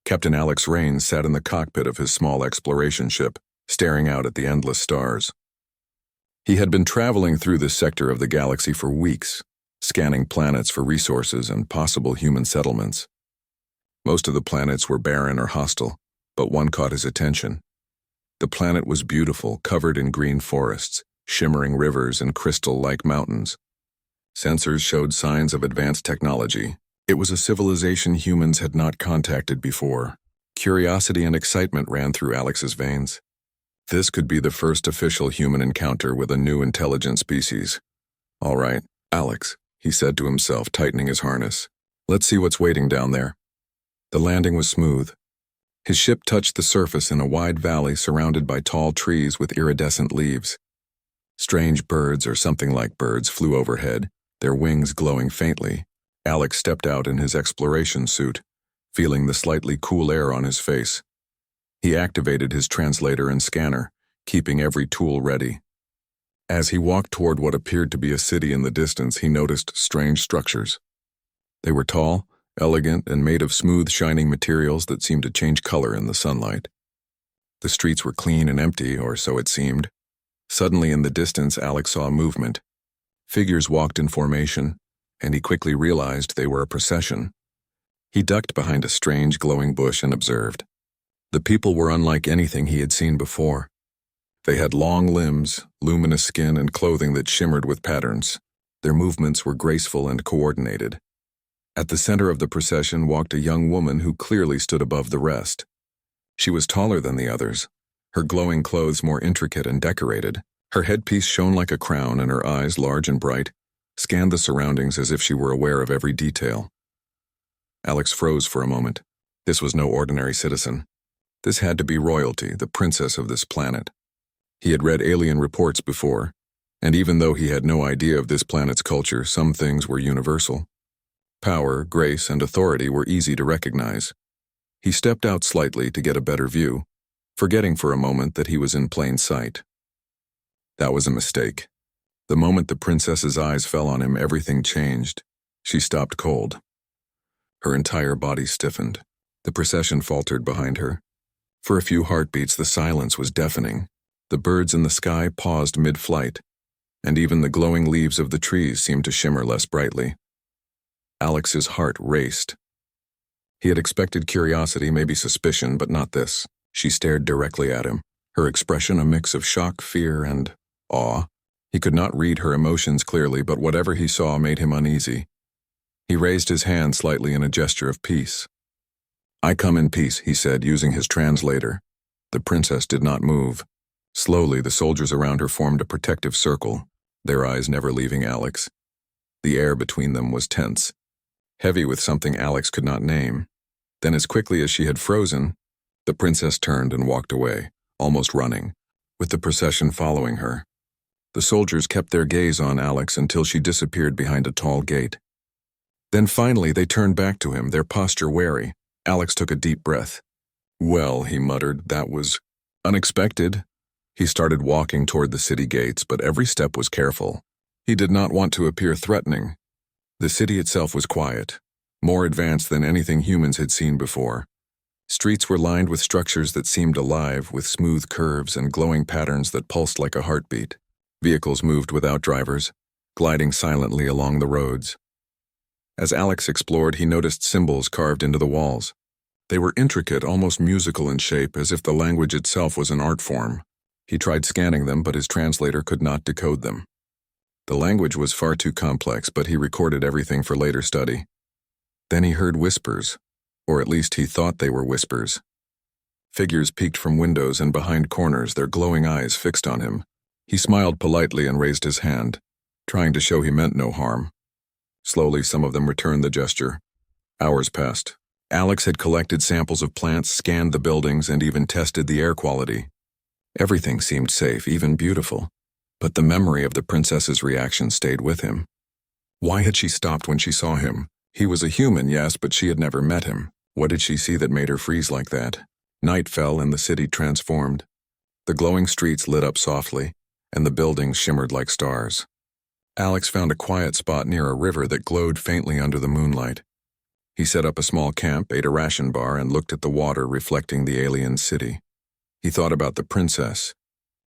Captain Alex Raines sat in the cockpit of his small exploration ship, staring out at the endless stars. He had been traveling through this sector of the galaxy for weeks, scanning planets for resources and possible human settlements. Most of the planets were barren or hostile, but one caught his attention. The planet was beautiful, covered in green forests, shimmering rivers, and crystal-like mountains. Sensors showed signs of advanced technology. It was a civilization humans had not contacted before. Curiosity and excitement ran through Alex's veins. This could be the first official human encounter with a new intelligent species. "All right, Alex," he said to himself, tightening his harness. "Let's see what's waiting down there." The landing was smooth. His ship touched the surface in a wide valley surrounded by tall trees with iridescent leaves. Strange birds, or something like birds, flew overhead, their wings glowing faintly. Alex stepped out in his exploration suit, feeling the slightly cool air on his face. He activated his translator and scanner, keeping every tool ready. As he walked toward what appeared to be a city in the distance, he noticed strange structures. They were tall, elegant, and made of smooth, shining materials that seemed to change color in the sunlight. The streets were clean and empty, or so it seemed. Suddenly in the distance, Alex saw movement. Figures walked in formation, and he quickly realized they were a procession. He ducked behind a strange, glowing bush and observed. The people were unlike anything he had seen before. They had long limbs, luminous skin, and clothing that shimmered with patterns. Their movements were graceful and coordinated. At the center of the procession walked a young woman who clearly stood above the rest. She was taller than the others, her glowing clothes more intricate and decorated. Her headpiece shone like a crown, and her eyes, large and bright, scanned the surroundings as if she were aware of every detail. Alex froze for a moment. This was no ordinary citizen. This had to be royalty, the princess of this planet. He had read alien reports before, and even though he had no idea of this planet's culture, some things were universal. Power, grace, and authority were easy to recognize. He stepped out slightly to get a better view, forgetting for a moment that he was in plain sight. That was a mistake. The moment the princess's eyes fell on him, everything changed. She stopped cold. Her entire body stiffened. The procession faltered behind her. For a few heartbeats, the silence was deafening. The birds in the sky paused mid-flight, and even the glowing leaves of the trees seemed to shimmer less brightly. Alex's heart raced. He had expected curiosity, maybe suspicion, but not this. She stared directly at him, her expression a mix of shock, fear, and awe. He could not read her emotions clearly, but whatever he saw made him uneasy. He raised his hand slightly in a gesture of peace. "I come in peace," he said, using his translator. The princess did not move. Slowly, the soldiers around her formed a protective circle, their eyes never leaving Alex. The air between them was tense, heavy with something Alex could not name. Then, as quickly as she had frozen, the princess turned and walked away, almost running, with the procession following her. The soldiers kept their gaze on Alex until she disappeared behind a tall gate. Then finally they turned back to him, their posture wary. Alex took a deep breath. "Well," he muttered, "that was unexpected." He started walking toward the city gates, but every step was careful. He did not want to appear threatening. The city itself was quiet, more advanced than anything humans had seen before. Streets were lined with structures that seemed alive, with smooth curves and glowing patterns that pulsed like a heartbeat. Vehicles moved without drivers, gliding silently along the roads. As Alex explored, he noticed symbols carved into the walls. They were intricate, almost musical in shape, as if the language itself was an art form. He tried scanning them, but his translator could not decode them. The language was far too complex, but he recorded everything for later study. Then he heard whispers, or at least he thought they were whispers. Figures peeked from windows and behind corners, their glowing eyes fixed on him. He smiled politely and raised his hand, trying to show he meant no harm. Slowly, some of them returned the gesture. Hours passed. Alex had collected samples of plants, scanned the buildings, and even tested the air quality. Everything seemed safe, even beautiful. But the memory of the princess's reaction stayed with him. Why had she stopped when she saw him? He was a human, yes, but she had never met him. What did she see that made her freeze like that? Night fell and the city transformed. The glowing streets lit up softly, and the buildings shimmered like stars. Alex found a quiet spot near a river that glowed faintly under the moonlight. He set up a small camp, ate a ration bar, and looked at the water reflecting the alien city. He thought about the princess.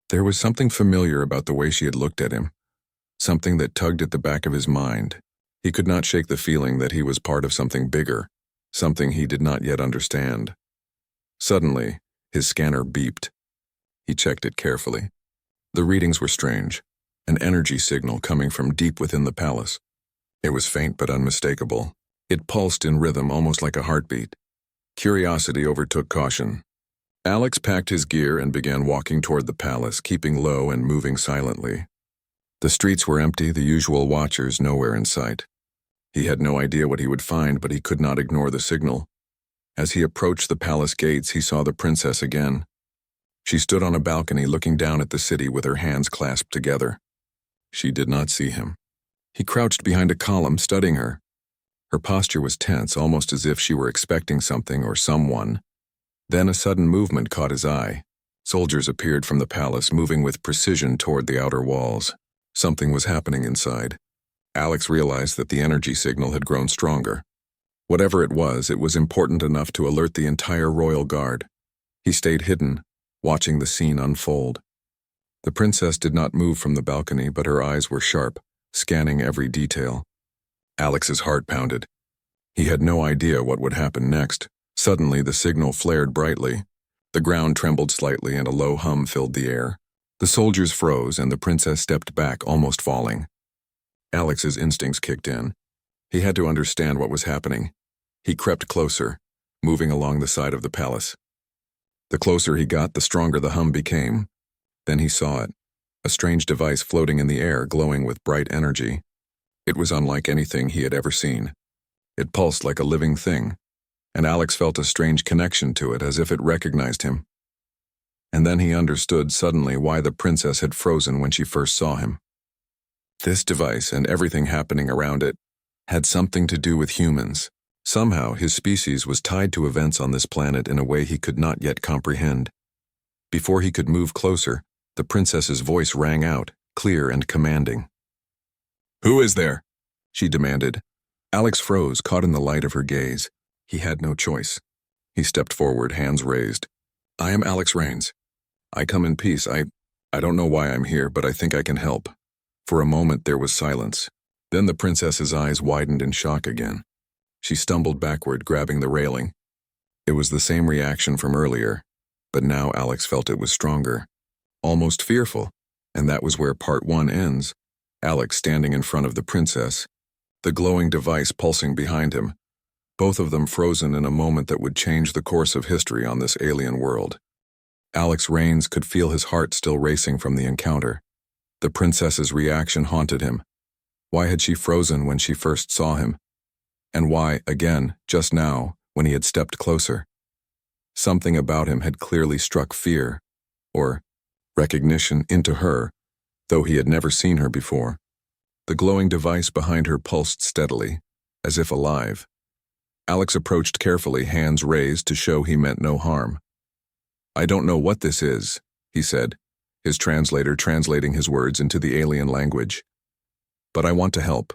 There was something familiar about the way she had looked at him, something that tugged at the back of his mind. He could not shake the feeling that he was part of something bigger, something he did not yet understand. Suddenly, his scanner beeped. He checked it carefully. The readings were strange, an energy signal coming from deep within the palace. It was faint but unmistakable. It pulsed in rhythm, almost like a heartbeat. Curiosity overtook caution. Alex packed his gear and began walking toward the palace, keeping low and moving silently. The streets were empty, the usual watchers nowhere in sight. He had no idea what he would find, but he could not ignore the signal. As he approached the palace gates, he saw the princess again. She stood on a balcony looking down at the city with her hands clasped together. She did not see him. He crouched behind a column, studying her. Her posture was tense, almost as if she were expecting something or someone. Then a sudden movement caught his eye. Soldiers appeared from the palace, moving with precision toward the outer walls. Something was happening inside. Alex realized that the energy signal had grown stronger. Whatever it was important enough to alert the entire royal guard. He stayed hidden, watching the scene unfold. The princess did not move from the balcony, but her eyes were sharp, scanning every detail. Alex's heart pounded. He had no idea what would happen next. Suddenly, the signal flared brightly. The ground trembled slightly and a low hum filled the air. The soldiers froze and the princess stepped back, almost falling. Alex's instincts kicked in. He had to understand what was happening. He crept closer, moving along the side of the palace. The closer he got, the stronger the hum became. Then he saw it, a strange device floating in the air, glowing with bright energy. It was unlike anything he had ever seen. It pulsed like a living thing, and Alex felt a strange connection to it, as if it recognized him. And then he understood suddenly why the princess had frozen when she first saw him. This device and everything happening around it had something to do with humans. Somehow, his species was tied to events on this planet in a way he could not yet comprehend. Before he could move closer, the princess's voice rang out, clear and commanding. "Who is there?" she demanded. Alex froze, caught in the light of her gaze. He had no choice. He stepped forward, hands raised. "I am Alex Rains. I come in peace. I don't know why I'm here, but I think I can help." For a moment there was silence. Then the princess's eyes widened in shock again. She stumbled backward, grabbing the railing. It was the same reaction from earlier, but now Alex felt it was stronger, almost fearful, and that was where part one ends. Alex standing in front of the princess, the glowing device pulsing behind him, both of them frozen in a moment that would change the course of history on this alien world. Alex Rains could feel his heart still racing from the encounter. The princess's reaction haunted him. Why had she frozen when she first saw him? And why, again, just now, when he had stepped closer? Something about him had clearly struck fear, or recognition, into her, though he had never seen her before. The glowing device behind her pulsed steadily, as if alive. Alex approached carefully, hands raised to show he meant no harm. "I don't know what this is," he said, his translator translating his words into the alien language. "But I want to help.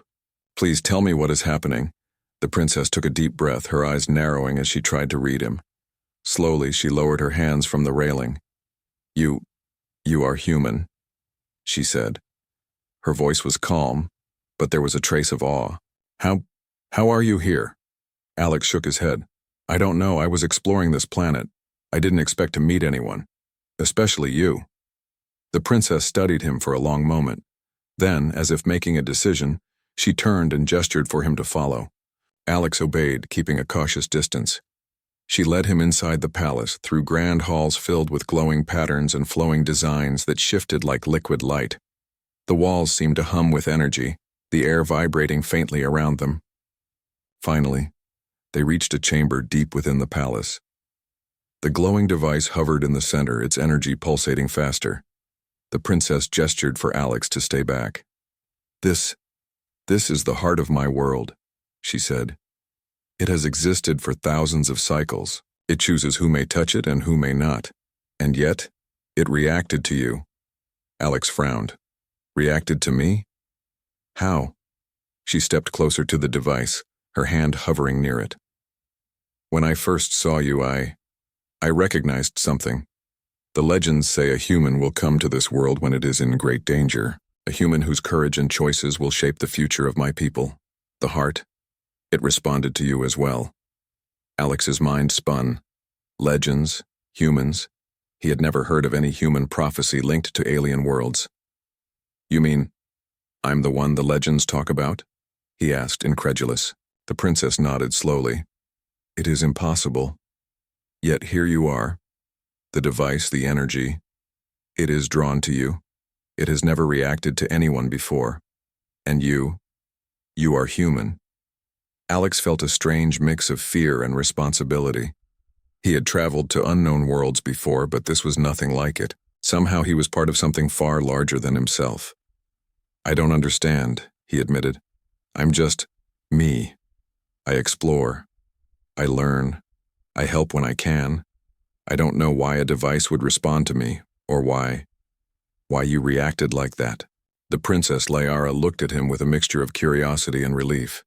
Please tell me what is happening." The princess took a deep breath, her eyes narrowing as she tried to read him. Slowly, she lowered her hands from the railing. You are human," she said. Her voice was calm, but there was a trace of awe. How are you here?" Alex shook his head. "I don't know. I was exploring this planet. I didn't expect to meet anyone. Especially you." The princess studied him for a long moment. Then, as if making a decision, she turned and gestured for him to follow. Alex obeyed, keeping a cautious distance. She led him inside the palace, through grand halls filled with glowing patterns and flowing designs that shifted like liquid light. The walls seemed to hum with energy, the air vibrating faintly around them. Finally, they reached a chamber deep within the palace. The glowing device hovered in the center, its energy pulsating faster. The princess gestured for Alex to stay back. This is the heart of my world," she said. "It has existed for thousands of cycles. It chooses who may touch it and who may not. And yet, it reacted to you." Alex frowned. "Reacted to me? How?" She stepped closer to the device, her hand hovering near it. When I first saw you, I recognized something. The legends say a human will come to this world when it is in great danger, a human whose courage and choices will shape the future of my people. The heart, it responded to you as well. Alex's mind spun. Legends, humans. He had never heard of any human prophecy linked to alien worlds. You mean, I'm the one the legends talk about? He asked, incredulous. The princess nodded slowly. It is impossible. Yet here you are. The device, the energy, it is drawn to you. It has never reacted to anyone before. And you are human. Alex felt a strange mix of fear and responsibility. He had traveled to unknown worlds before, but this was nothing like it. Somehow he was part of something far larger than himself. I don't understand, he admitted. I'm just me. I explore. I learn. I help when I can. I don't know why a device would respond to me, or why you reacted like that. The Princess Liara looked at him with a mixture of curiosity and relief.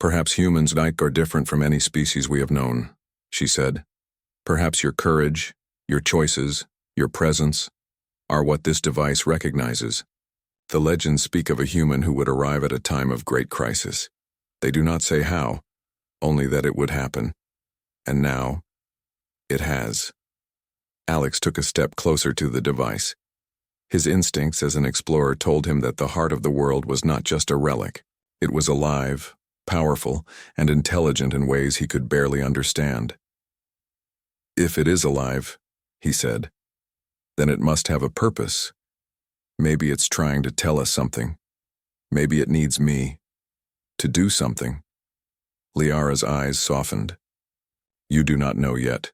Perhaps humans are different from any species we have known, she said. Perhaps your courage, your choices, your presence, are what this device recognizes. The legends speak of a human who would arrive at a time of great crisis. They do not say how, only that it would happen. And now, it has. Alex took a step closer to the device. His instincts as an explorer told him that the heart of the world was not just a relic. It was alive, powerful, and intelligent in ways he could barely understand. If it is alive, he said, then it must have a purpose. Maybe it's trying to tell us something. Maybe it needs me to do something. Liara's eyes softened. You do not know yet,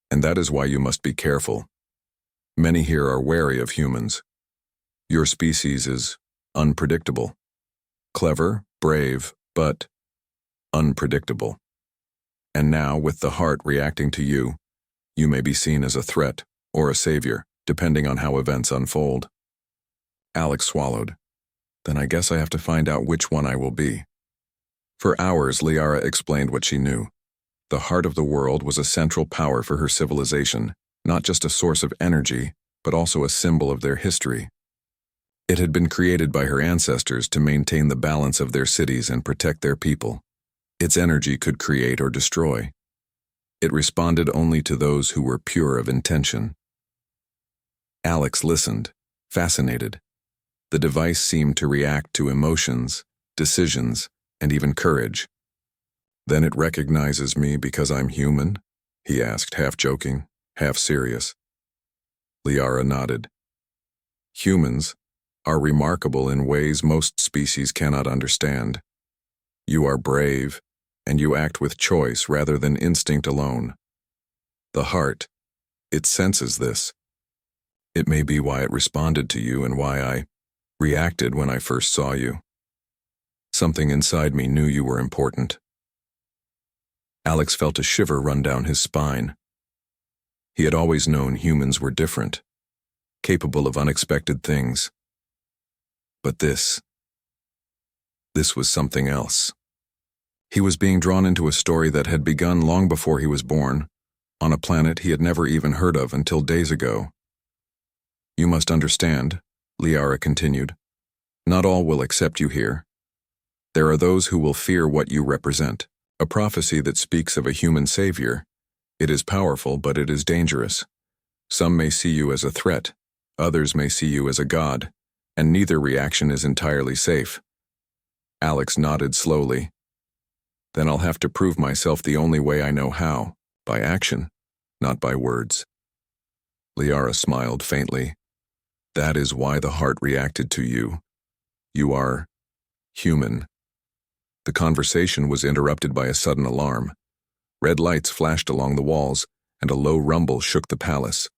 and that is why you must be careful. Many here are wary of humans. Your species is unpredictable. Clever, brave, but unpredictable. And now, with the heart reacting to you, you may be seen as a threat or a savior, depending on how events unfold. Alex swallowed. Then I guess I have to find out which one I will be. For hours, Liara explained what she knew. The heart of the world was a central power for her civilization, not just a source of energy, but also a symbol of their history. It had been created by her ancestors to maintain the balance of their cities and protect their people. Its energy could create or destroy. It responded only to those who were pure of intention. Alex listened, fascinated. The device seemed to react to emotions, decisions, and even courage. Then it recognizes me because I'm human? He asked, half joking, half serious. Liara nodded. Humans are remarkable in ways most species cannot understand. You are brave, and you act with choice rather than instinct alone. The heart, it senses this. It may be why it responded to you and why I reacted when I first saw you. Something inside me knew you were important. Alex felt a shiver run down his spine. He had always known humans were different, capable of unexpected things. But this was something else. He was being drawn into a story that had begun long before he was born, on a planet he had never even heard of until days ago. You must understand, Liara continued. Not all will accept you here. There are those who will fear what you represent, a prophecy that speaks of a human savior. It is powerful, but it is dangerous. Some may see you as a threat, others may see you as a god, and neither reaction is entirely safe. Alex nodded slowly. Then I'll have to prove myself the only way I know how, by action, not by words. Liara smiled faintly. That is why the heart reacted to you. You are human. The conversation was interrupted by a sudden alarm. Red lights flashed along the walls, and a low rumble shook the palace.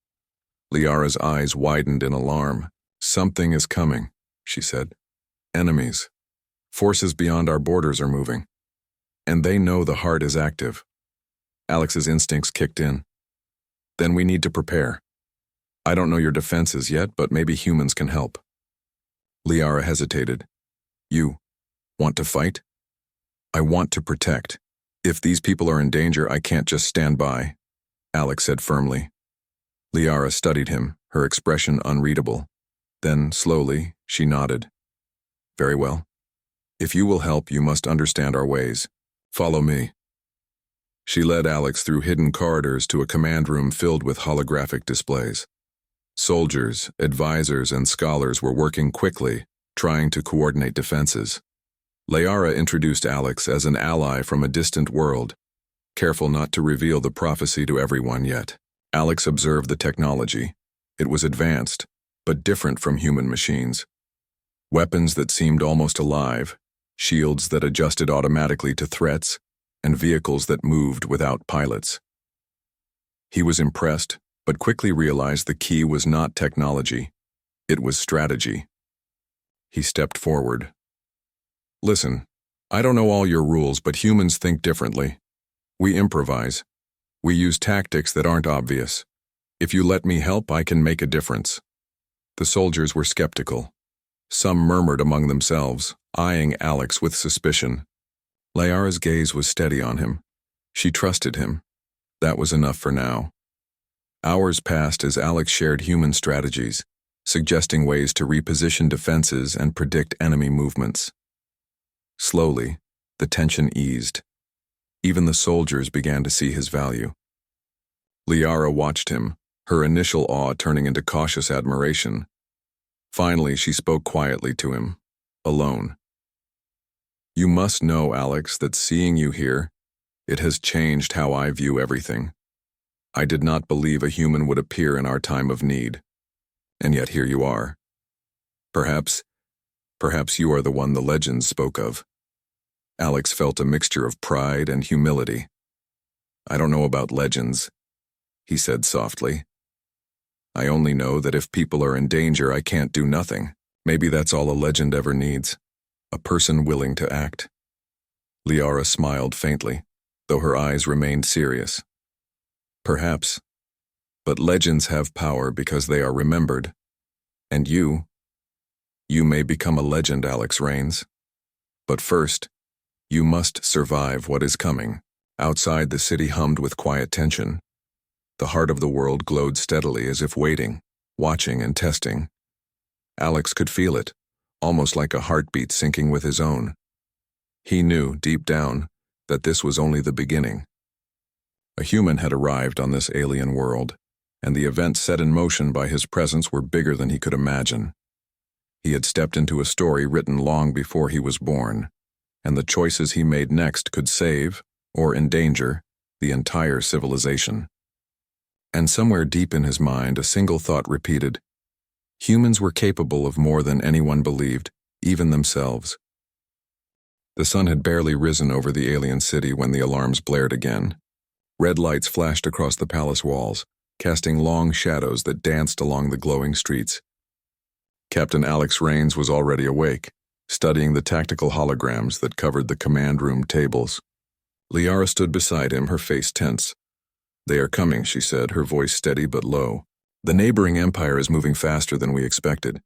Liara's eyes widened in alarm. Something is coming, she said. Enemies. Forces beyond our borders are moving. And they know the heart is active. Alex's instincts kicked in. Then we need to prepare. I don't know your defenses yet, but maybe humans can help. Liara hesitated. You want to fight? I want to protect. If these people are in danger, I can't just stand by, Alex said firmly. Liara studied him, her expression unreadable. Then, slowly, she nodded. Very well. If you will help, you must understand our ways. Follow me. She led Alex through hidden corridors to a command room filled with holographic displays. Soldiers, advisors, and scholars were working quickly, trying to coordinate defenses. Liara introduced Alex as an ally from a distant world, careful not to reveal the prophecy to everyone yet. Alex observed the technology. It was advanced, but different from human machines. Weapons that seemed almost alive, shields that adjusted automatically to threats, and vehicles that moved without pilots. He was impressed, but quickly realized the key was not technology. It was strategy. He stepped forward. Listen, I don't know all your rules, but humans think differently. We improvise. We use tactics that aren't obvious. If you let me help, I can make a difference. The soldiers were skeptical. Some murmured among themselves, eyeing Alex with suspicion. Liara's gaze was steady on him. She trusted him. That was enough for now. Hours passed as Alex shared human strategies, suggesting ways to reposition defenses and predict enemy movements. Slowly, the tension eased. Even the soldiers began to see his value. Liara watched him, her initial awe turning into cautious admiration. Finally, she spoke quietly to him, alone. You must know, Alex, that seeing you here, it has changed how I view everything. I did not believe a human would appear in our time of need. And yet here you are. Perhaps you are the one the legends spoke of. Alex felt a mixture of pride and humility. I don't know about legends, he said softly. I only know that if people are in danger, I can't do nothing. Maybe that's all a legend ever needs. A person willing to act. Liara smiled faintly, though her eyes remained serious. Perhaps. But legends have power because they are remembered. And you may become a legend, Alex Rains. But first, you must survive what is coming. Outside, the city hummed with quiet tension. The heart of the world glowed steadily as if waiting, watching and testing. Alex could feel it, almost like a heartbeat syncing with his own. He knew, deep down, that this was only the beginning. A human had arrived on this alien world, and the events set in motion by his presence were bigger than he could imagine. He had stepped into a story written long before he was born, and the choices he made next could save, or endanger, the entire civilization. And somewhere deep in his mind, a single thought repeated. Humans were capable of more than anyone believed, even themselves. The sun had barely risen over the alien city when the alarms blared again. Red lights flashed across the palace walls, casting long shadows that danced along the glowing streets. Captain Alex Rains was already awake, studying the tactical holograms that covered the command room tables. Liara stood beside him, her face tense. They are coming, she said, her voice steady but low. The neighboring empire is moving faster than we expected.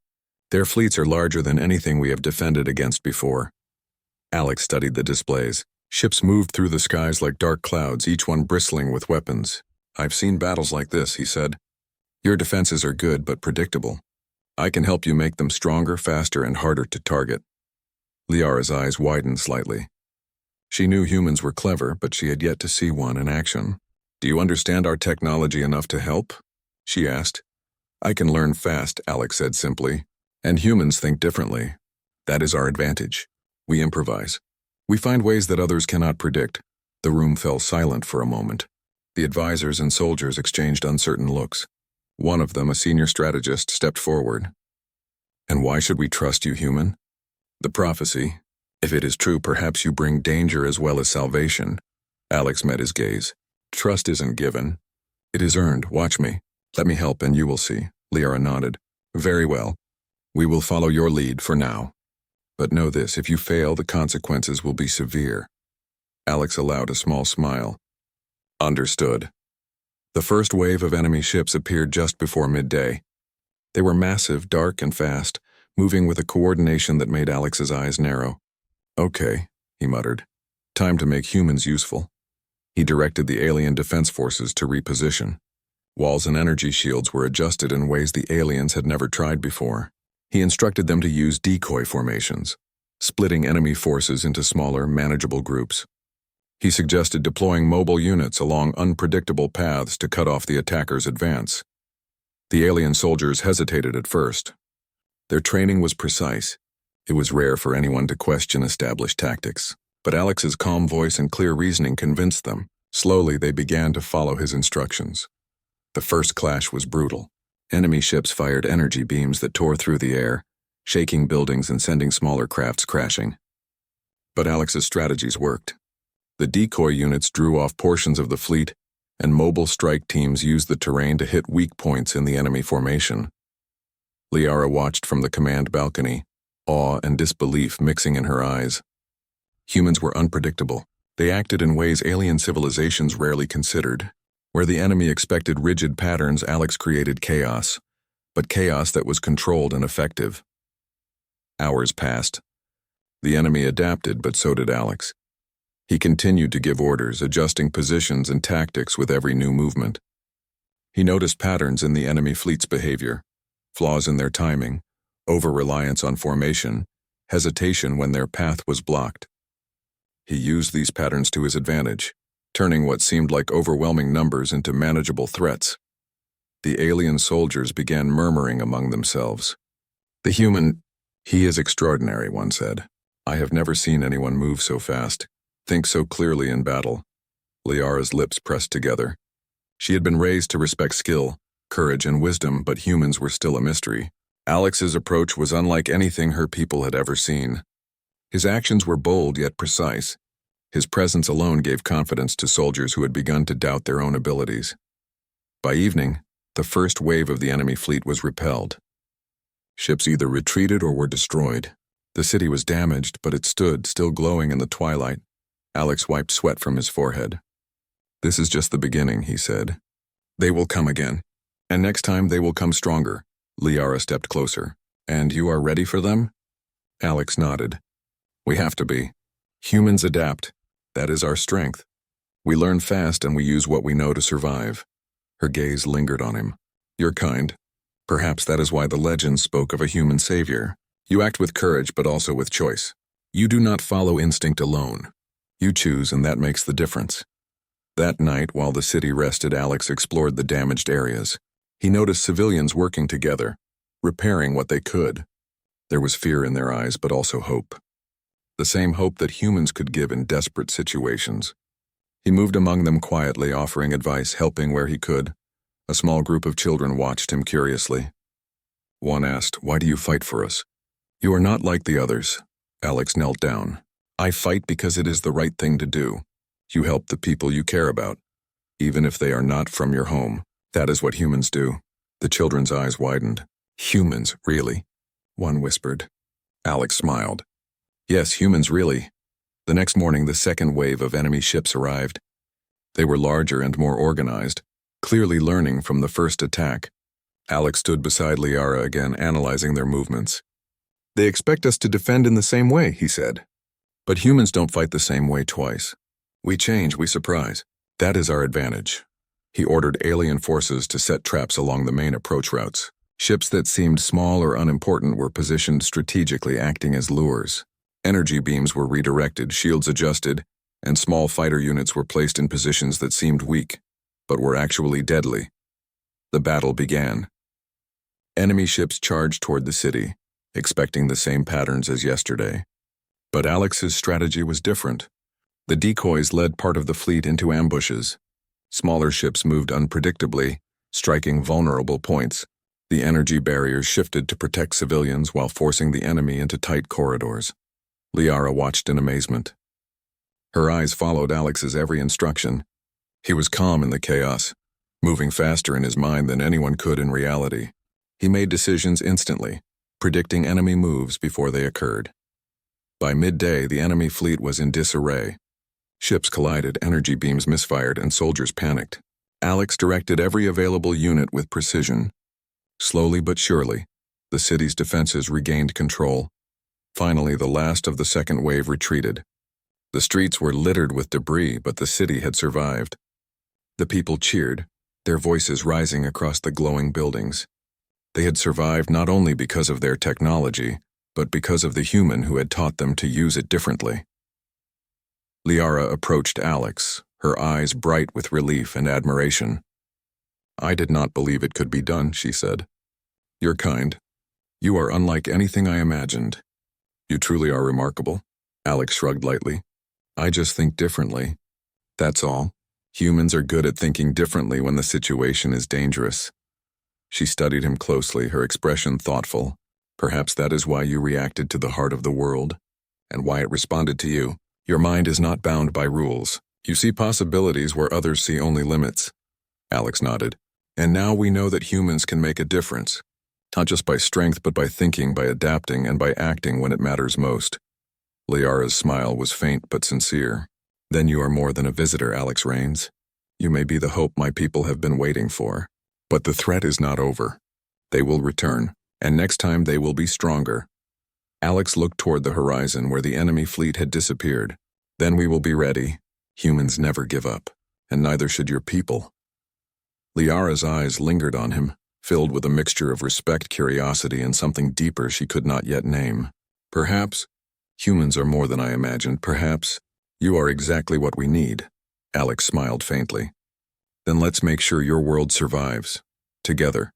Their fleets are larger than anything we have defended against before. Alex studied the displays. Ships moved through the skies like dark clouds, each one bristling with weapons. I've seen battles like this, he said. Your defenses are good but predictable. I can help you make them stronger, faster, and harder to target. Liara's eyes widened slightly. She knew humans were clever, but she had yet to see one in action. Do you understand our technology enough to help? She asked. I can learn fast, Alex said simply. And humans think differently. That is our advantage. We improvise. We find ways that others cannot predict. The room fell silent for a moment. The advisors and soldiers exchanged uncertain looks. One of them, a senior strategist, stepped forward. And why should we trust you, human? The prophecy. If it is true, perhaps you bring danger as well as salvation. Alex met his gaze. Trust isn't given. It is earned. Watch me. Let me help and you will see. Liara nodded. Very well. We will follow your lead for now. But know this, if you fail, the consequences will be severe. Alex allowed a small smile. Understood. The first wave of enemy ships appeared just before midday. They were massive, dark, and fast, moving with a coordination that made Alex's eyes narrow. Okay, he muttered. Time to make humans useful. He directed the alien defense forces to reposition. Walls and energy shields were adjusted in ways the aliens had never tried before. He instructed them to use decoy formations, splitting enemy forces into smaller, manageable groups. He suggested deploying mobile units along unpredictable paths to cut off the attackers' advance. The alien soldiers hesitated at first. Their training was precise. It was rare for anyone to question established tactics. But Alex's calm voice and clear reasoning convinced them. Slowly, they began to follow his instructions. The first clash was brutal. Enemy ships fired energy beams that tore through the air, shaking buildings and sending smaller crafts crashing. But Alex's strategies worked. The decoy units drew off portions of the fleet, and mobile strike teams used the terrain to hit weak points in the enemy formation. Liara watched from the command balcony, awe and disbelief mixing in her eyes. Humans were unpredictable. They acted in ways alien civilizations rarely considered. Where the enemy expected rigid patterns, Alex created chaos, but chaos that was controlled and effective. Hours passed. The enemy adapted, but so did Alex. He continued to give orders, adjusting positions and tactics with every new movement. He noticed patterns in the enemy fleet's behavior, flaws in their timing, over-reliance on formation, hesitation when their path was blocked. He used these patterns to his advantage, turning what seemed like overwhelming numbers into manageable threats. The alien soldiers began murmuring among themselves. "The human, he is extraordinary," one said. "I have never seen anyone move so fast, think so clearly in battle." Liara's lips pressed together. She had been raised to respect skill, courage, and wisdom, but humans were still a mystery. Alex's approach was unlike anything her people had ever seen. His actions were bold yet precise. His presence alone gave confidence to soldiers who had begun to doubt their own abilities. By evening, the first wave of the enemy fleet was repelled. Ships either retreated or were destroyed. The city was damaged, but it stood, still glowing in the twilight. Alex wiped sweat from his forehead. "This is just the beginning," he said. "They will come again. And next time they will come stronger." Liara stepped closer. "And you are ready for them?" Alex nodded. "We have to be. Humans adapt. That is our strength. We learn fast and we use what we know to survive." Her gaze lingered on him. "You're kind. Perhaps that is why the legends spoke of a human savior. You act with courage but also with choice. You do not follow instinct alone. You choose, and that makes the difference." That night, while the city rested, Alex explored the damaged areas. He noticed civilians working together, repairing what they could. There was fear in their eyes, but also hope. The same hope that humans could give in desperate situations. He moved among them quietly, offering advice, helping where he could. A small group of children watched him curiously. One asked, "Why do you fight for us?" "You are not like the others." Alex knelt down. "I fight because it is the right thing to do. You help the people you care about, even if they are not from your home. That is what humans do." The children's eyes widened. "Humans, really?" one whispered. Alex smiled. "Yes, humans, really." The next morning, the second wave of enemy ships arrived. They were larger and more organized, clearly learning from the first attack. Alex stood beside Liara again, analyzing their movements. "They expect us to defend in the same way," he said. "But humans don't fight the same way twice. We change, we surprise. That is our advantage." He ordered alien forces to set traps along the main approach routes. Ships that seemed small or unimportant were positioned strategically, acting as lures. Energy beams were redirected, shields adjusted, and small fighter units were placed in positions that seemed weak, but were actually deadly. The battle began. Enemy ships charged toward the city, expecting the same patterns as yesterday. But Alex's strategy was different. The decoys led part of the fleet into ambushes. Smaller ships moved unpredictably, striking vulnerable points. The energy barriers shifted to protect civilians while forcing the enemy into tight corridors. Liara watched in amazement. Her eyes followed Alex's every instruction. He was calm in the chaos, moving faster in his mind than anyone could in reality. He made decisions instantly, predicting enemy moves before they occurred. By midday, the enemy fleet was in disarray. Ships collided, energy beams misfired, and soldiers panicked. Alex directed every available unit with precision. Slowly but surely, the city's defenses regained control. Finally, the last of the second wave retreated. The streets were littered with debris, but the city had survived. The people cheered, their voices rising across the glowing buildings. They had survived not only because of their technology, but because of the human who had taught them to use it differently. Liara approached Alex, her eyes bright with relief and admiration. "I did not believe it could be done," she said. "You're kind. You are unlike anything I imagined. You truly are remarkable." Alex shrugged lightly. "I just think differently. That's all. Humans are good at thinking differently when the situation is dangerous." She studied him closely, her expression thoughtful. "Perhaps that is why you reacted to the heart of the world, and why it responded to you. Your mind is not bound by rules. You see possibilities where others see only limits." Alex nodded. "And now we know that humans can make a difference. Not just by strength, but by thinking, by adapting, and by acting when it matters most." Liara's smile was faint but sincere. "Then you are more than a visitor, Alex Rains. You may be the hope my people have been waiting for. But the threat is not over. They will return, and next time they will be stronger." Alex looked toward the horizon where the enemy fleet had disappeared. "Then we will be ready. Humans never give up, and neither should your people." Liara's eyes lingered on him, filled with a mixture of respect, curiosity, and something deeper she could not yet name. "Perhaps humans are more than I imagined. Perhaps you are exactly what we need." Alex smiled faintly. "Then let's make sure your world survives. Together."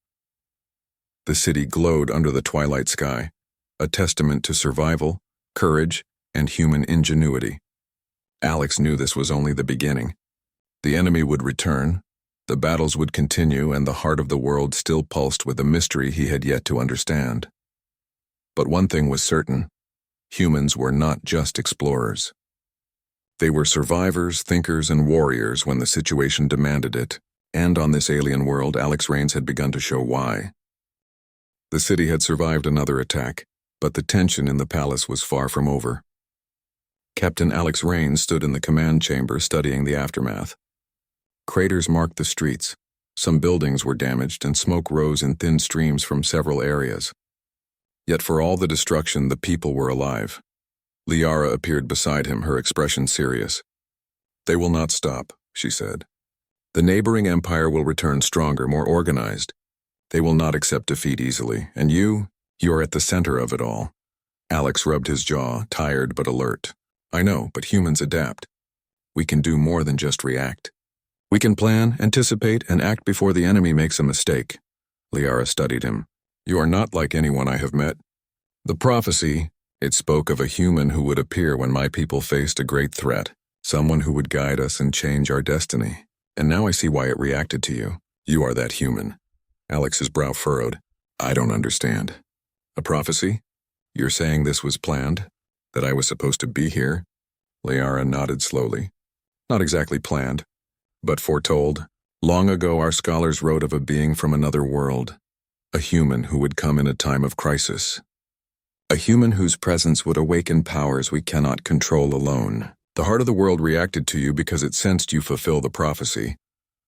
The city glowed under the twilight sky, a testament to survival, courage, and human ingenuity. Alex knew this was only the beginning. The enemy would return, the battles would continue, and the heart of the world still pulsed with a mystery he had yet to understand. But one thing was certain: humans were not just explorers. They were survivors, thinkers, and warriors when the situation demanded it, and on this alien world, Alex Rains had begun to show why. The city had survived another attack, but the tension in the palace was far from over. Captain Alex Rains stood in the command chamber studying the aftermath. Craters marked the streets, some buildings were damaged, and smoke rose in thin streams from several areas. Yet for all the destruction, the people were alive. Liara appeared beside him, her expression serious. "They will not stop," she said. "The neighboring empire will return stronger, more organized. They will not accept defeat easily, and you are at the center of it all." Alex rubbed his jaw, tired but alert. "I know, but humans adapt. We can do more than just react. We can plan, anticipate, and act before the enemy makes a mistake." Liara studied him. "You are not like anyone I have met. The prophecy, it spoke of a human who would appear when my people faced a great threat, someone who would guide us and change our destiny. And now I see why it reacted to you. You are that human." Alex's brow furrowed. "I don't understand. A prophecy? You're saying this was planned? That I was supposed to be here?" Liara nodded slowly. "Not exactly planned, but foretold. Long ago our scholars wrote of a being from another world, a human who would come in a time of crisis. A human whose presence would awaken powers we cannot control alone. The heart of the world reacted to you because it sensed you fulfill the prophecy.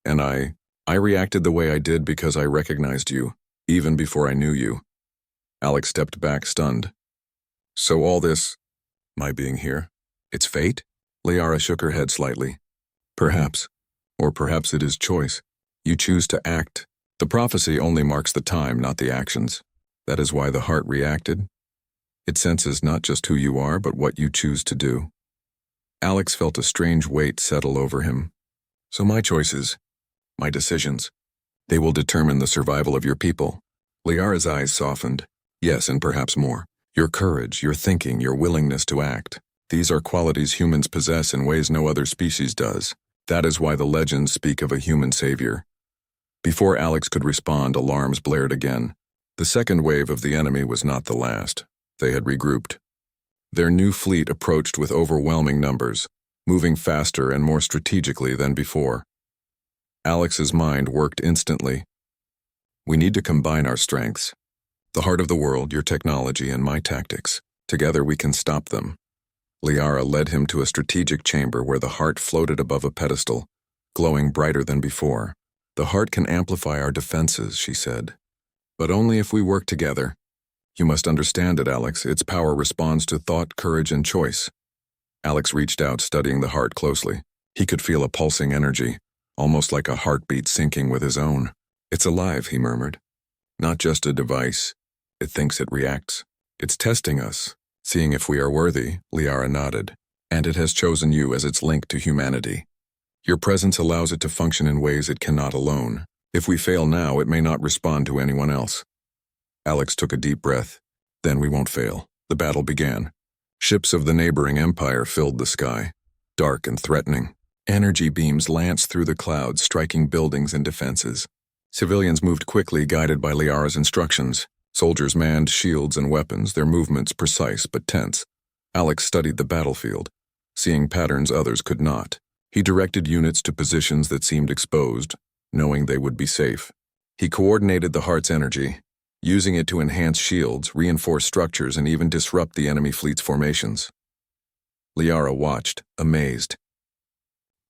And I reacted the way I did because I recognized you, even before I knew you." Alex stepped back, stunned. "So all this, my being here, it's fate?" Liara shook her head slightly. "Perhaps. Or perhaps it is choice. You choose to act. The prophecy only marks the time, not the actions. That is why the heart reacted. It senses not just who you are, but what you choose to do." Alex felt a strange weight settle over him. "So my choices, my decisions, they will determine the survival of your people." Liara's eyes softened. "Yes, and perhaps more. Your courage, your thinking, your willingness to act. These are qualities humans possess in ways no other species does. That is why the legends speak of a human savior." Before Alex could respond, alarms blared again. The second wave of the enemy was not the last. They had regrouped. Their new fleet approached with overwhelming numbers, moving faster and more strategically than before. Alex's mind worked instantly. "We need to combine our strengths. The heart of the world, your technology, and my tactics. Together we can stop them." Liara led him to a strategic chamber where the heart floated above a pedestal, glowing brighter than before. "The heart can amplify our defenses," she said. "But only if we work together. You must understand it, Alex. Its power responds to thought, courage, and choice. Alex reached out, studying the heart closely. He could feel a pulsing energy, almost like a heartbeat syncing with his own. "It's alive," he murmured. "Not just a device. It thinks, it reacts. It's testing us, seeing if we are worthy," Liara nodded. "And it has chosen you as its link to humanity. Your presence allows it to function in ways it cannot alone. If we fail now, it may not respond to anyone else." Alex took a deep breath. "Then we won't fail." The battle began. Ships of the neighboring empire filled the sky, dark and threatening. Energy beams lanced through the clouds, striking buildings and defenses. Civilians moved quickly, guided by Liara's instructions. Soldiers manned shields and weapons, their movements precise but tense. Alex studied the battlefield, seeing patterns others could not. He directed units to positions that seemed exposed, knowing they would be safe. He coordinated the heart's energy, using it to enhance shields, reinforce structures, and even disrupt the enemy fleet's formations. Liara watched, amazed.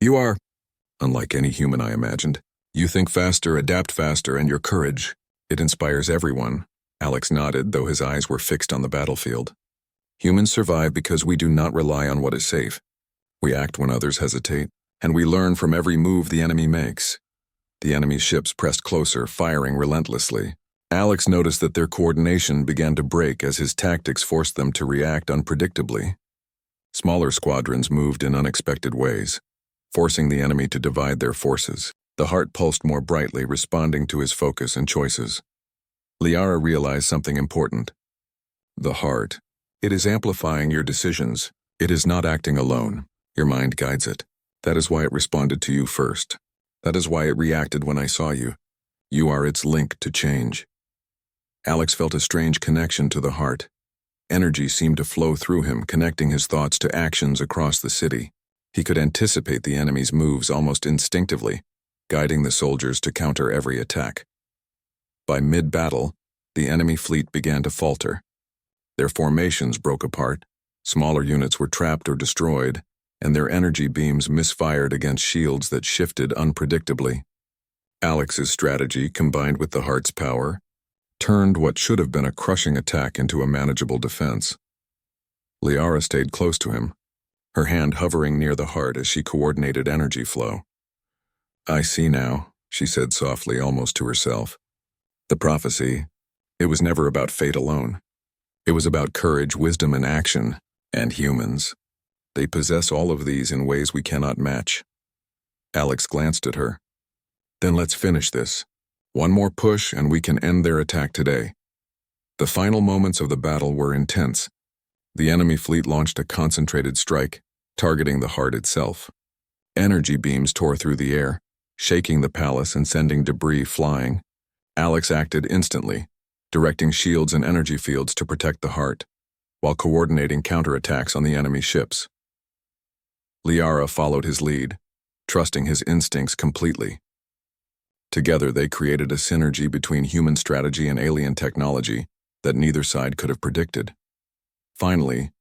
"You are unlike any human I imagined. You think faster, adapt faster, and your courage, it inspires everyone." Alex nodded, though his eyes were fixed on the battlefield. "Humans survive because we do not rely on what is safe. We act when others hesitate, and we learn from every move the enemy makes." The enemy's ships pressed closer, firing relentlessly. Alex noticed that their coordination began to break as his tactics forced them to react unpredictably. Smaller squadrons moved in unexpected ways, forcing the enemy to divide their forces. The heart pulsed more brightly, responding to his focus and choices. Liara realized something important. The heart. It is amplifying your decisions. It is not acting alone. Your mind guides it. That is why it responded to you first. That is why it reacted when I saw you. You are its link to change. Alex felt a strange connection to the heart. Energy seemed to flow through him, connecting his thoughts to actions across the city. He could anticipate the enemy's moves almost instinctively, guiding the soldiers to counter every attack. By mid-battle, the enemy fleet began to falter. Their formations broke apart, smaller units were trapped or destroyed, and their energy beams misfired against shields that shifted unpredictably. Alex's strategy, combined with the heart's power, turned what should have been a crushing attack into a manageable defense. Liara stayed close to him, her hand hovering near the heart as she coordinated energy flow. "I see now," she said softly, almost to herself. "The prophecy, it was never about fate alone. It was about courage, wisdom, and action, and humans. They possess all of these in ways we cannot match." Alex glanced at her. "Then let's finish this. One more push and we can end their attack today." The final moments of the battle were intense. The enemy fleet launched a concentrated strike, targeting the heart itself. Energy beams tore through the air, shaking the palace and sending debris flying. Alex acted instantly, directing shields and energy fields to protect the heart, while coordinating counterattacks on the enemy ships. Liara followed his lead, trusting his instincts completely. Together they created a synergy between human strategy and alien technology that neither side could have predicted. Finally,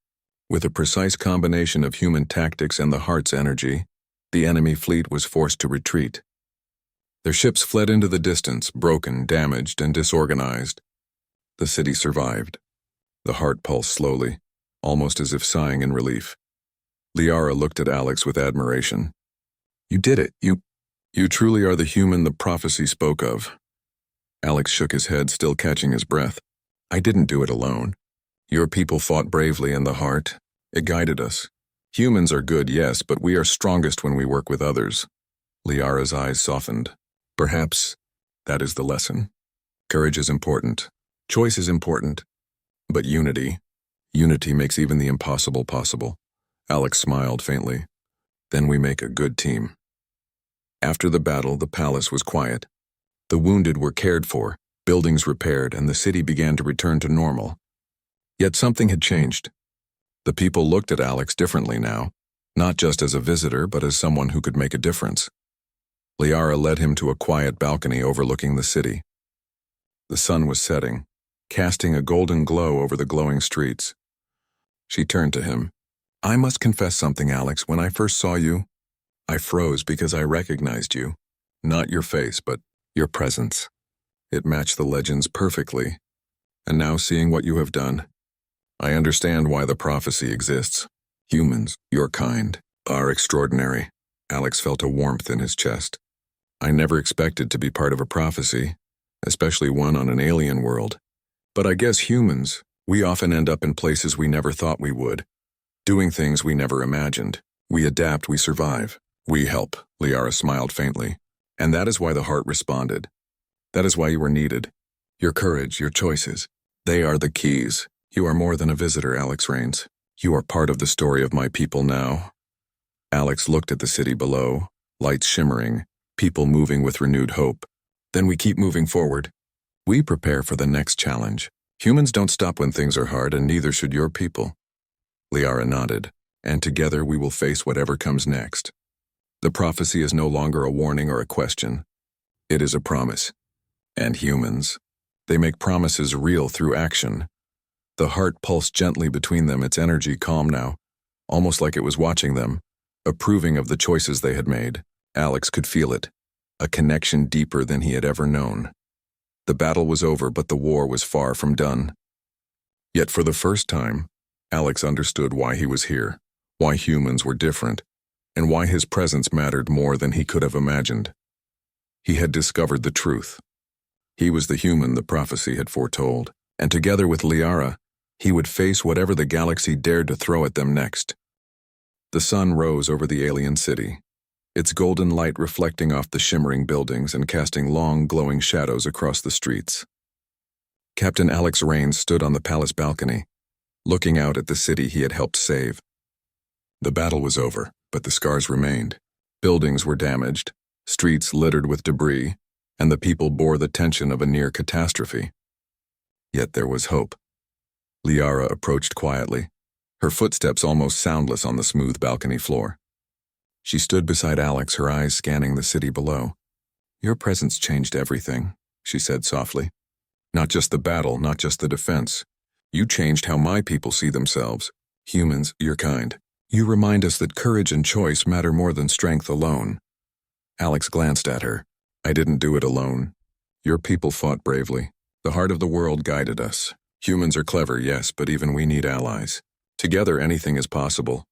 with a precise combination of human tactics and the heart's energy, the enemy fleet was forced to retreat. Their ships fled into the distance, broken, damaged, and disorganized. The city survived. The heart pulsed slowly, almost as if sighing in relief. Liara looked at Alex with admiration. "You did it. You truly are the human the prophecy spoke of." Alex shook his head, still catching his breath. "I didn't do it alone. Your people fought bravely in the heart. It guided us. Humans are good, yes, but we are strongest when we work with others." Liara's eyes softened. "Perhaps that is the lesson. Courage is important. Choice is important. But unity makes even the impossible possible." Alex smiled faintly. "Then we make a good team." After the battle, the palace was quiet. The wounded were cared for, buildings repaired, and the city began to return to normal. Yet something had changed. The people looked at Alex differently now, not just as a visitor, but as someone who could make a difference. Liara led him to a quiet balcony overlooking the city. The sun was setting, casting a golden glow over the glowing streets. She turned to him. "I must confess something, Alex. When I first saw you, I froze because I recognized you. Not your face, but your presence. It matched the legends perfectly. And now seeing what you have done, I understand why the prophecy exists. Humans, your kind, are extraordinary. Alex felt a warmth in his chest. I never expected to be part of a prophecy, especially one on an alien world. But I guess humans, we often end up in places we never thought we would, doing things we never imagined. We adapt, we survive. We help, Liara smiled faintly. And that is why the heart responded. That is why you were needed. Your courage, your choices, they are the keys. You are more than a visitor, Alex Rains. You are part of the story of my people now. Alex looked at the city below, lights shimmering, people moving with renewed hope. Then we keep moving forward. We prepare for the next challenge. Humans don't stop when things are hard, and neither should your people. Liara nodded, and together we will face whatever comes next. The prophecy is no longer a warning or a question. It is a promise. And humans, they make promises real through action. The heart pulsed gently between them, its energy calm now, almost like it was watching them, approving of the choices they had made. Alex could feel it, a connection deeper than he had ever known. The battle was over, but the war was far from done. Yet for the first time, Alex understood why he was here, why humans were different, and why his presence mattered more than he could have imagined. He had discovered the truth. He was the human the prophecy had foretold, and together with Liara, he would face whatever the galaxy dared to throw at them next. The sun rose over the alien city, its golden light reflecting off the shimmering buildings and casting long, glowing shadows across the streets. Captain Alex Rains stood on the palace balcony, looking out at the city he had helped save. The battle was over, but the scars remained. Buildings were damaged, streets littered with debris, and the people bore the tension of a near catastrophe. Yet there was hope. Liara approached quietly, her footsteps almost soundless on the smooth balcony floor. She stood beside Alex, her eyes scanning the city below. "Your presence changed everything," she said softly. "Not just the battle, not just the defense. You changed how my people see themselves. Humans, your kind. You remind us that courage and choice matter more than strength alone." Alex glanced at her. "I didn't do it alone. Your people fought bravely. The heart of the world guided us. Humans are clever, yes, but even we need allies. Together, anything is possible."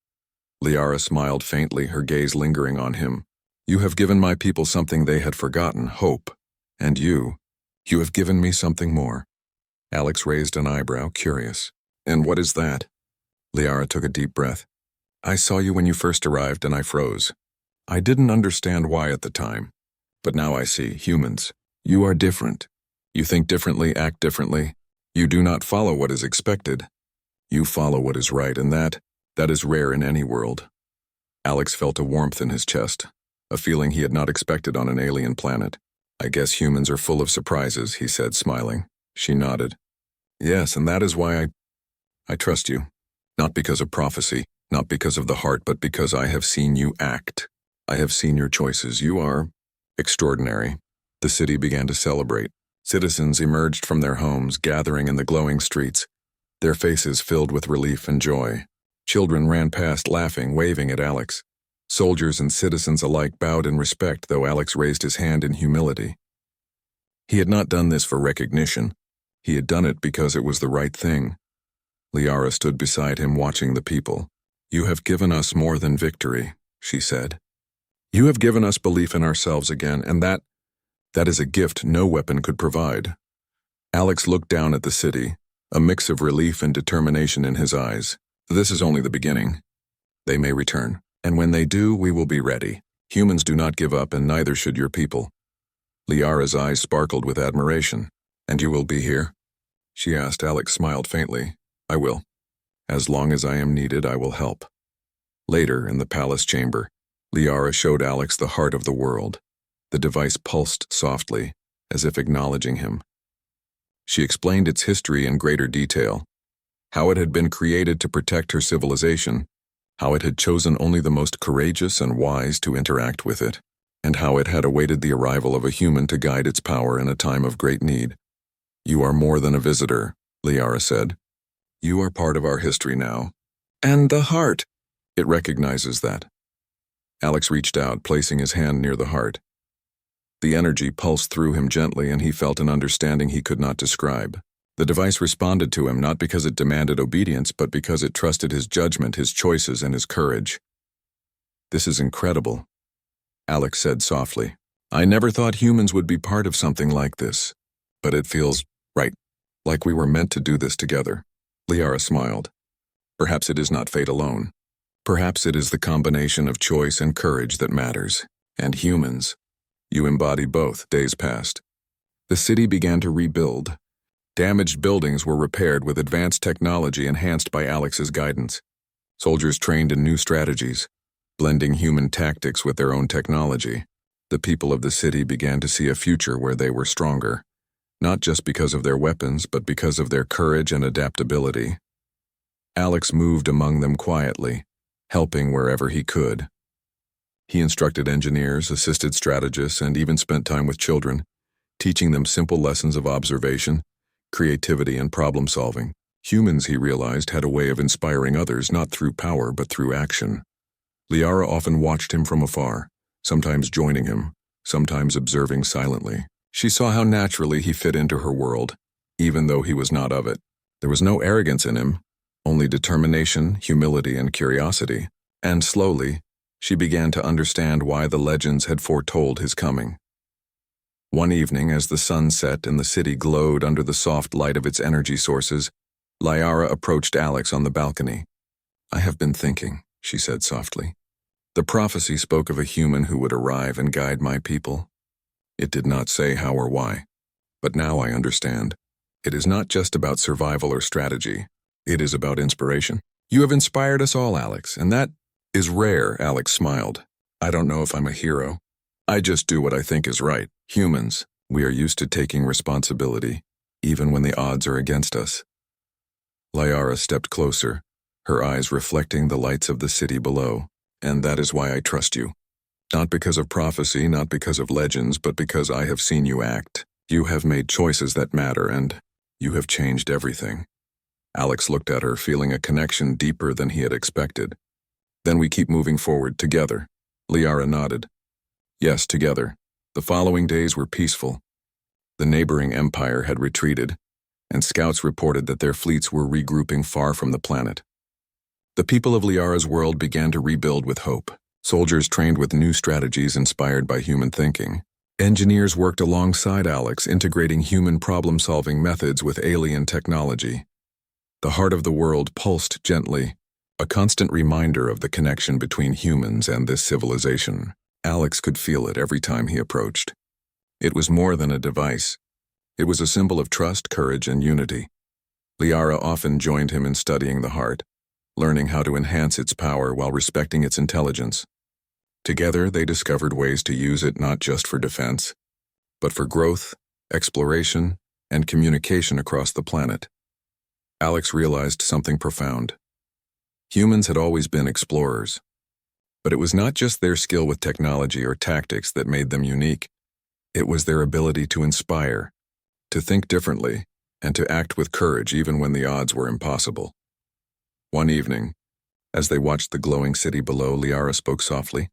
Liara smiled faintly, her gaze lingering on him. "You have given my people something they had forgotten, hope. And you have given me something more." Alex raised an eyebrow, curious. "And what is that?" Liara took a deep breath. "I saw you when you first arrived and I froze. I didn't understand why at the time. But now I see, humans. You are different. You think differently, act differently. You do not follow what is expected. You follow what is right, and that is rare in any world." Alex felt a warmth in his chest, a feeling he had not expected on an alien planet. "I guess humans are full of surprises," he said, smiling. She nodded. "Yes, and that is why I trust you. Not because of prophecy, not because of the heart, but because I have seen you act. I have seen your choices. You are extraordinary." The city began to celebrate. Citizens emerged from their homes, gathering in the glowing streets, their faces filled with relief and joy. Children ran past, laughing, waving at Alex. Soldiers and citizens alike bowed in respect, though Alex raised his hand in humility. He had not done this for recognition. He had done it because it was the right thing. Liara stood beside him, watching the people. "You have given us more than victory," she said. "You have given us belief in ourselves again, and that is a gift no weapon could provide." Alex looked down at the city, a mix of relief and determination in his eyes. "This is only the beginning. They may return, and when they do, we will be ready. Humans do not give up, and neither should your people." Liara's eyes sparkled with admiration. "And you will be here?" she asked. Alex smiled faintly. "I will. As long as I am needed, I will help." Later, in the palace chamber, Liara showed Alex the heart of the world. The device pulsed softly, as if acknowledging him. She explained its history in greater detail, how it had been created to protect her civilization, how it had chosen only the most courageous and wise to interact with it, and how it had awaited the arrival of a human to guide its power in a time of great need. "You are more than a visitor," Liara said. "You are part of our history now. And the heart, it recognizes that." Alex reached out, placing his hand near the heart. The energy pulsed through him gently, and he felt an understanding he could not describe. The device responded to him not because it demanded obedience, but because it trusted his judgment, his choices, and his courage. "This is incredible," Alex said softly. "I never thought humans would be part of something like this, but it feels right, like we were meant to do this together." Liara smiled. "Perhaps it is not fate alone. Perhaps it is the combination of choice and courage that matters. And humans, you embody both." Days passed. The city began to rebuild. Damaged buildings were repaired with advanced technology enhanced by Alex's guidance. Soldiers trained in new strategies, blending human tactics with their own technology. The people of the city began to see a future where they were stronger, not just because of their weapons, but because of their courage and adaptability. Alex moved among them quietly, helping wherever he could. He instructed engineers, assisted strategists, and even spent time with children, teaching them simple lessons of observation, creativity, and problem-solving. Humans, he realized, had a way of inspiring others not through power but through action. Liara often watched him from afar, sometimes joining him, sometimes observing silently. She saw how naturally he fit into her world, even though he was not of it. There was no arrogance in him, only determination, humility, and curiosity. And slowly, she began to understand why the legends had foretold his coming. One evening, as the sun set and the city glowed under the soft light of its energy sources, Liara approached Alex on the balcony. "I have been thinking," she said softly. "The prophecy spoke of a human who would arrive and guide my people. It did not say how or why. But now I understand. It is not just about survival or strategy. It is about inspiration. You have inspired us all, Alex, and that is rare." Alex smiled. "I don't know if I'm a hero. I just do what I think is right. Humans, we are used to taking responsibility, even when the odds are against us." Liara stepped closer, her eyes reflecting the lights of the city below. "And that is why I trust you. Not because of prophecy, not because of legends, but because I have seen you act. You have made choices that matter, and you have changed everything." Alex looked at her, feeling a connection deeper than he had expected. "Then we keep moving forward together." Liara nodded. "Yes, together." The following days were peaceful. The neighboring empire had retreated, and scouts reported that their fleets were regrouping far from the planet. The people of Liara's world began to rebuild with hope. Soldiers trained with new strategies inspired by human thinking. Engineers worked alongside Alex, integrating human problem-solving methods with alien technology. The heart of the world pulsed gently, a constant reminder of the connection between humans and this civilization. Alex could feel it every time he approached. It was more than a device. It was a symbol of trust, courage, and unity. Liara often joined him in studying the heart, learning how to enhance its power while respecting its intelligence. Together, they discovered ways to use it not just for defense, but for growth, exploration, and communication across the planet. Alex realized something profound. Humans had always been explorers. But it was not just their skill with technology or tactics that made them unique. It was their ability to inspire, to think differently, and to act with courage even when the odds were impossible. One evening, as they watched the glowing city below, Liara spoke softly.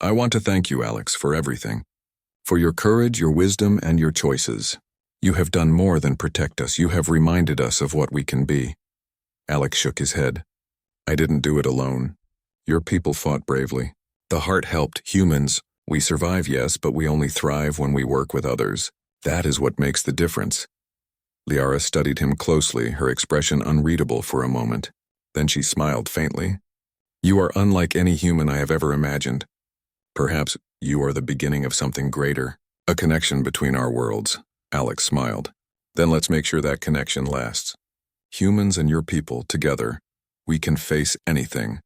"I want to thank you, Alex, for everything. For your courage, your wisdom, and your choices. You have done more than protect us. You have reminded us of what we can be." Alex shook his head. "I didn't do it alone. Your people fought bravely. The heart helped. Humans, we survive, yes, but we only thrive when we work with others. That is what makes the difference." Liara studied him closely, her expression unreadable for a moment. Then she smiled faintly. "You are unlike any human I have ever imagined. Perhaps you are the beginning of something greater, a connection between our worlds." Alex smiled. "Then let's make sure that connection lasts. Humans and your people, together, we can face anything."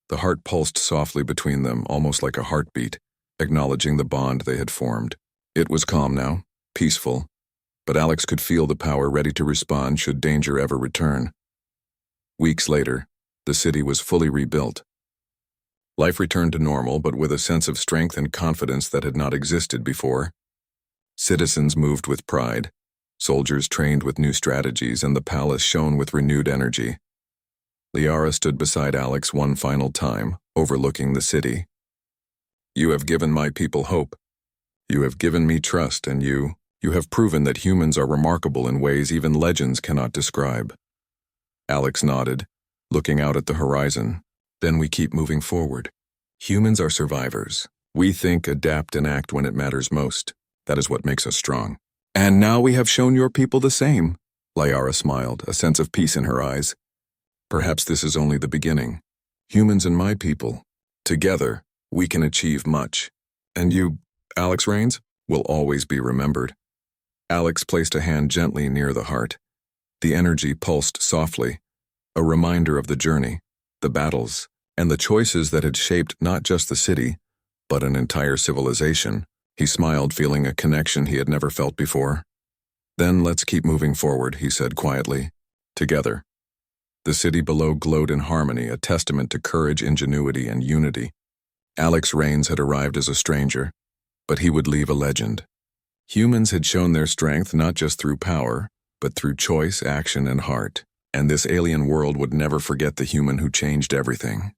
The heart pulsed softly between them, almost like a heartbeat, acknowledging the bond they had formed. It was calm now, peaceful, but Alex could feel the power ready to respond should danger ever return. Weeks later, the city was fully rebuilt. Life returned to normal, but with a sense of strength and confidence that had not existed before. Citizens moved with pride, soldiers trained with new strategies, and the palace shone with renewed energy. Liara stood beside Alex one final time, overlooking the city. "You have given my people hope. You have given me trust, and you You have proven that humans are remarkable in ways even legends cannot describe. Alex nodded, looking out at the horizon. Then we keep moving forward. Humans are survivors. We think, adapt, and act when it matters most. That is what makes us strong. And now we have shown your people the same. Liara smiled, a sense of peace in her eyes. Perhaps this is only the beginning. Humans and my people, together, we can achieve much. And you, Alex Rains, will always be remembered. Alex placed a hand gently near the heart. The energy pulsed softly, a reminder of the journey, the battles, and the choices that had shaped not just the city, but an entire civilization. He smiled, feeling a connection he had never felt before. Then let's keep moving forward, he said quietly. Together. The city below glowed in harmony, a testament to courage, ingenuity, and unity. Alex Rains had arrived as a stranger, but he would leave a legend. Humans had shown their strength not just through power, but through choice, action, and heart. And this alien world would never forget the human who changed everything.